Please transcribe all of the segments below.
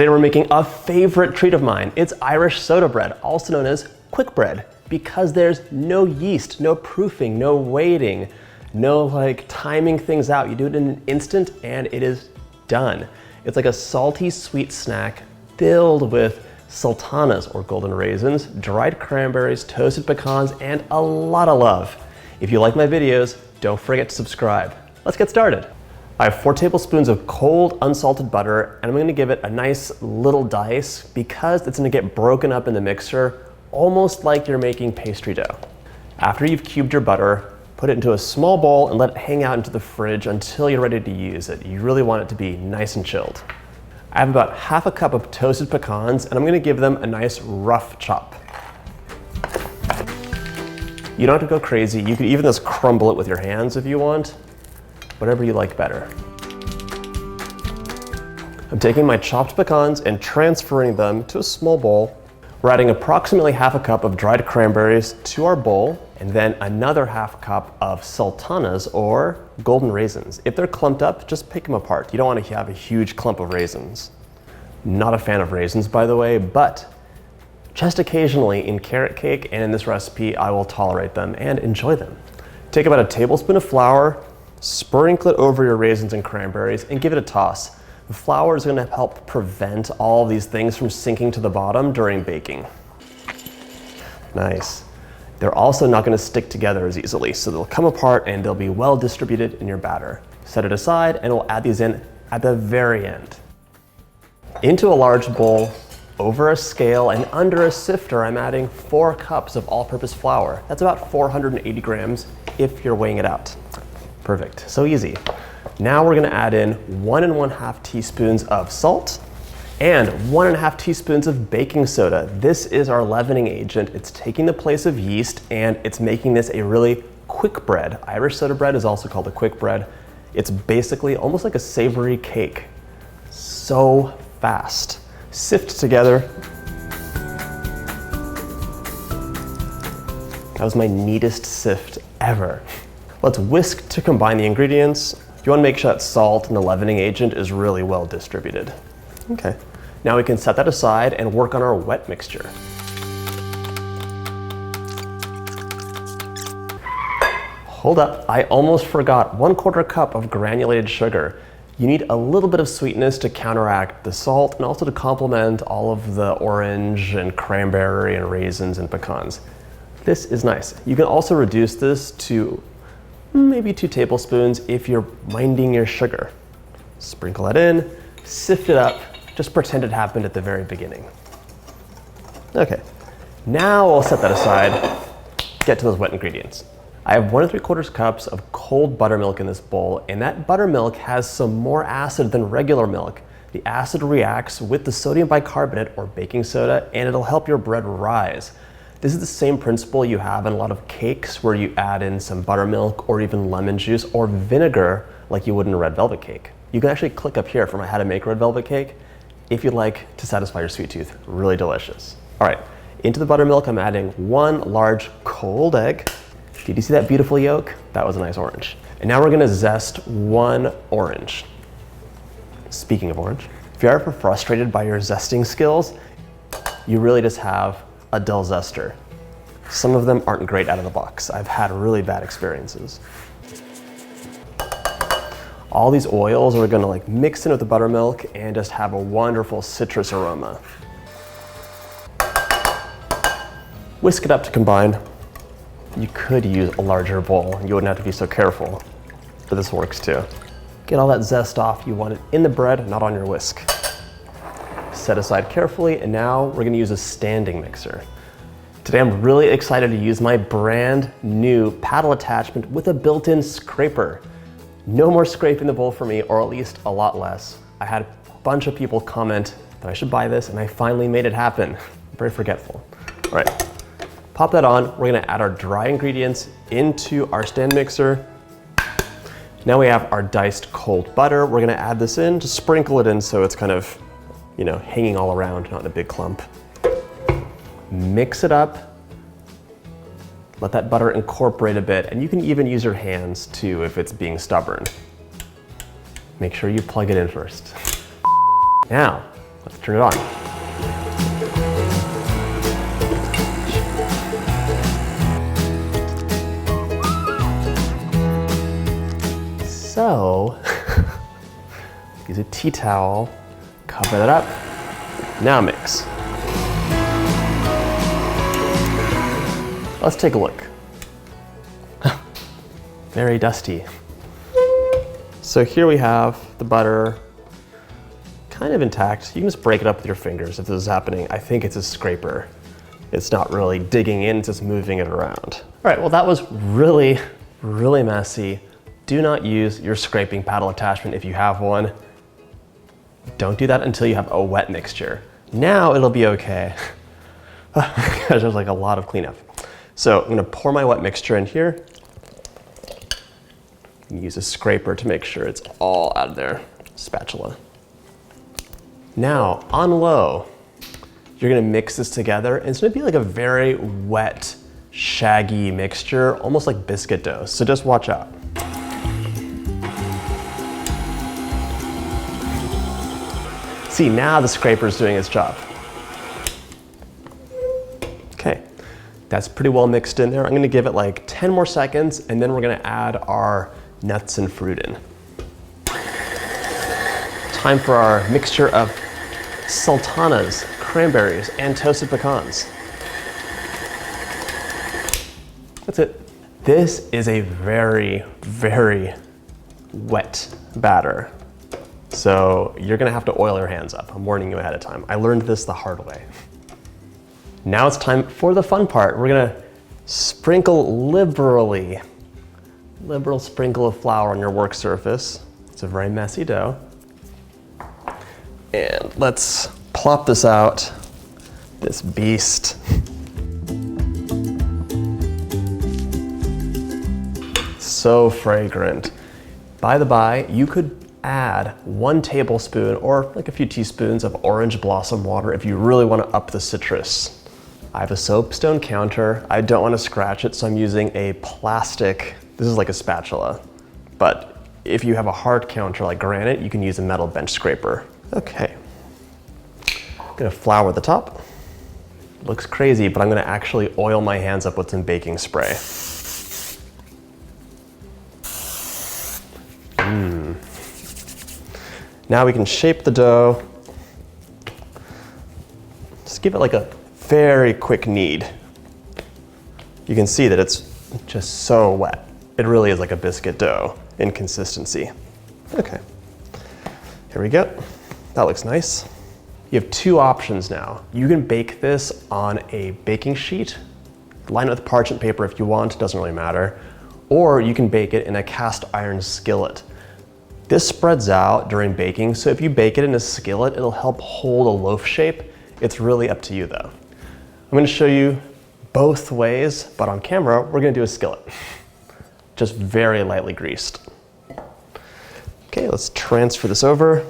Today we're making a favorite treat of mine. It's Irish soda bread, also known as quick bread, because there's no yeast, no proofing, no waiting, no like timing things out. You do it in an instant and it is done. It's like a salty sweet snack filled with sultanas or golden raisins, dried cranberries, toasted pecans, and a lot of love. If you like my videos, don't forget to subscribe. Let's get started. I have 4 tablespoons of cold, unsalted butter, and I'm gonna give it a nice little dice because it's gonna get broken up in the mixer, almost like you're making pastry dough. After you've cubed your butter, put it into a small bowl and let it hang out into the fridge until you're ready to use it. You really want it to be nice and chilled. I have about half a cup of toasted pecans, and I'm gonna give them a nice rough chop. You don't have to go crazy. You could even just crumble it with your hands if you want. Whatever you like better. I'm taking my chopped pecans and transferring them to a small bowl. We're adding approximately half a cup of dried cranberries to our bowl, and then another half cup of sultanas or golden raisins. If they're clumped up, just pick them apart. You don't want to have a huge clump of raisins. Not a fan of raisins, by the way, but just occasionally in carrot cake and in this recipe, I will tolerate them and enjoy them. Take about a tablespoon of flour, sprinkle it over your raisins and cranberries, and give it a toss. The flour is going to help prevent all these things from sinking to the bottom during baking. Nice. They're also not going to stick together as easily, so they'll come apart and they'll be well distributed in your batter. Set it aside and we'll add these in at the very end. Into a large bowl, over a scale and under a sifter, I'm adding 4 cups of all-purpose flour. That's about 480 grams if you're weighing it out. Perfect, so easy. Now we're gonna add in 1 1/2 teaspoons of salt and 1 1/2 teaspoons of baking soda. This is our leavening agent. It's taking the place of yeast and it's making this a really quick bread. Irish soda bread is also called a quick bread. It's basically almost like a savory cake. So fast. Sift together. That was my neatest sift ever. Let's whisk to combine the ingredients. You want to make sure that salt and the leavening agent is really well distributed. Okay, now we can set that aside and work on our wet mixture. Hold up, I almost forgot 1/4 cup of granulated sugar. You need a little bit of sweetness to counteract the salt and also to complement all of the orange and cranberry and raisins and pecans. This is nice. You can also reduce this to maybe 2 tablespoons if you're minding your sugar. Sprinkle that in, sift it up, just pretend it happened at the very beginning. Okay, now I'll set that aside, get to those wet ingredients. I have 1 3/4 cups of cold buttermilk in this bowl, and that buttermilk has some more acid than regular milk. The acid reacts with the sodium bicarbonate or baking soda, and it'll help your bread rise. This is the same principle you have in a lot of cakes where you add in some buttermilk or even lemon juice or vinegar like you would in a red velvet cake. You can actually click up here for my how to make red velvet cake if you'd like to satisfy your sweet tooth. Really delicious. All right, into the buttermilk I'm adding 1 large cold egg. Did you see that beautiful yolk? That was a nice orange. And now we're gonna zest 1 orange. Speaking of orange, if you're ever frustrated by your zesting skills, you really just have a dull zester. Some of them aren't great out of the box. I've had really bad experiences. All these oils are gonna like mix in with the buttermilk and just have a wonderful citrus aroma. Whisk it up to combine. You could use a larger bowl. You wouldn't have to be so careful, but this works too. Get all that zest off. You want it in the bread, not on your whisk. Set aside carefully, and now we're gonna use a standing mixer. Today I'm really excited to use my brand new paddle attachment with a built-in scraper. No more scraping the bowl for me, or at least a lot less. I had a bunch of people comment that I should buy this, and I finally made it happen. I'm very forgetful. All right, pop that on. We're gonna add our dry ingredients into our stand mixer. Now we have our diced cold butter. We're gonna add this in, just sprinkle it in so it's kind of, you know, hanging all around, not in a big clump. Mix it up. Let that butter incorporate a bit, and you can even use your hands too if it's being stubborn. Make sure you plug it in first. Now, Let's turn it on. So, use a tea towel, cover that up. Now mix. Let's take a look. Very dusty. So here we have the butter kind of intact. You can just break it up with your fingers if this is happening. I think it's a scraper. It's not really digging in, it's just moving it around. All right, well that was really, really messy. Do not use your scraping paddle attachment if you have one. Don't do that until you have a wet mixture. Now it'll be okay. Gosh, there's like a lot of cleanup. So I'm gonna pour my wet mixture in here. Use a scraper to make sure it's all out of there. Spatula. Now, on low, you're gonna mix this together, and it's gonna be like a very wet, shaggy mixture, almost like biscuit dough, so just watch out. See, now the scraper's doing its job. Okay, that's pretty well mixed in there. I'm gonna give it like 10 more seconds, and then we're gonna add our nuts and fruit in. Time for our mixture of sultanas, cranberries, and toasted pecans. That's it. This is a very, very wet batter. So you're gonna have to oil your hands up. I'm warning you ahead of time. I learned this the hard way. Now it's time for the fun part. We're gonna sprinkle liberal sprinkle of flour on your work surface. It's a very messy dough. And let's plop this out, this beast. So fragrant. By the by, you could add 1 tablespoon or like a few teaspoons of orange blossom water if you really want to up the citrus. I have a soapstone counter. I don't want to scratch it, so I'm using a plastic, this is like a spatula, but if you have a hard counter like granite, you can use a metal bench scraper. Okay, I'm gonna flour the top. Looks crazy, but I'm gonna actually oil my hands up with some baking spray. Now we can shape the dough. Just give it like a very quick knead. You can see that it's just so wet. It really is like a biscuit dough in consistency. Okay, here we go. That looks nice. You have 2 options now. You can bake this on a baking sheet, line it with parchment paper if you want, doesn't really matter, or you can bake it in a cast iron skillet. This spreads out during baking, so if you bake it in a skillet, it'll help hold a loaf shape. It's really up to you though. I'm gonna show you both ways, but on camera, we're gonna do a skillet. Just very lightly greased. Okay, let's transfer this over.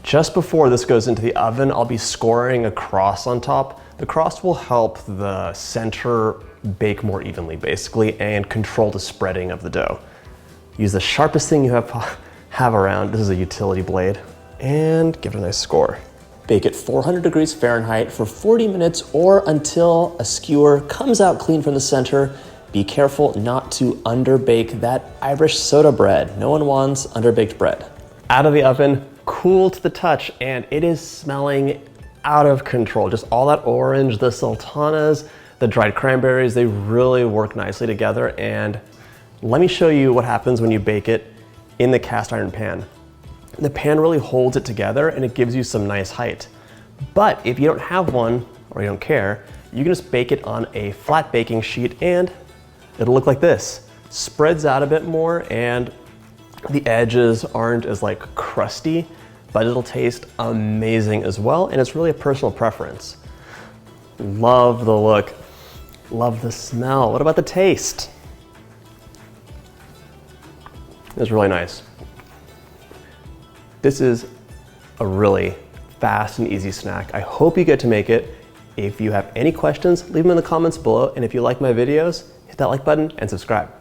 Just before this goes into the oven, I'll be scoring a cross on top. The cross will help the center bake more evenly, basically, and control the spreading of the dough. Use the sharpest thing you have around. This is a utility blade, and give it a nice score. Bake at 400 degrees Fahrenheit for 40 minutes or until a skewer comes out clean from the center. Be careful not to underbake that Irish soda bread. No one wants underbaked bread. Out of the oven, cool to the touch, and it is smelling out of control. Just all that orange, the sultanas, the dried cranberries, they really work nicely together. And let me show you what happens when you bake it in the cast iron pan. The pan really holds it together and it gives you some nice height. But if you don't have one or you don't care, you can just bake it on a flat baking sheet and it'll look like this. Spreads out a bit more and the edges aren't as like crusty, but it'll taste amazing as well, and it's really a personal preference. Love the look, love the smell. What about the taste? It's really nice. This is a really fast and easy snack. I hope you get to make it. If you have any questions, leave them in the comments below, and if you like my videos, hit that like button and subscribe.